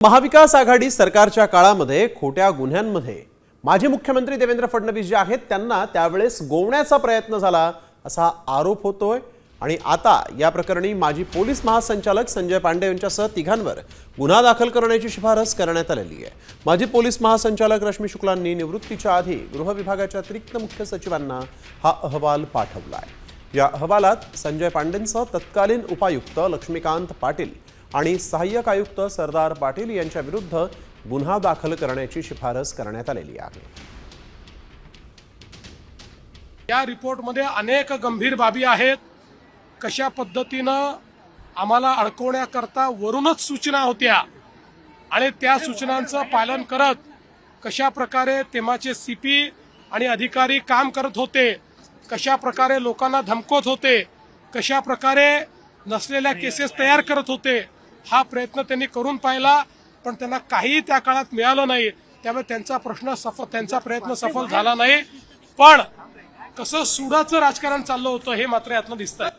महाविकास आघाडी सरकारच्या काळामध्ये खोट्या गुन्ह्यांमध्ये माजी मुख्यमंत्री देवेंद्र फडणवीस जे आहेत त्यांना त्यावेळेस गोवण्याचा प्रयत्न झाला असा आरोप होतोय। आणि आता या प्रकरणी माजी पोलीस महासंचालक संजय पांडे यांच्यासह तिघांवर गुन्हा दाखल करण्याची शिफारस करण्यात आलेली आहे। माजी पोलीस महासंचालक रश्मी शुक्लांनी निवृत्तीच्या आधी गृह विभागाच्या अतिरिक्त मुख्य सचिवांना हा अहवाल पाठवलाय। या अहवालात संजय पांडेंसह तत्कालीन उपायुक्त लक्ष्मीकांत पाटील आणि सहाय्यक आयुक्त सरदार पाटील यांच्या विरुद्ध गुन्हा दाखल करण्याची शिफारस करण्यात आलेली आहे। या रिपोर्टमध्ये अनेक गंभीर बाबी आहेत। कशा पद्धतीनं आम्हाला अडकवण्याकरता वरूनच सूचना होत्या आणि त्या सूचनांचं पालन करत कशा प्रकारे तेमाचे सीपी आणि अधिकारी काम करत होते, कशा प्रकारे लोकांना धमकवत होते, कशा प्रकारे नसलेल्या केसेस तयार करत होते, हा प्रयत्न त्यांनी करून पाहिला, पण त्यांना काही त्या काळात मिळालं नाही। त्यामुळे त्यांचा प्रयत्न सफल झाला नाही। पण कसं सुडाचं राजकारण चाललं होतं हे मात्र यातनं दिसतंय।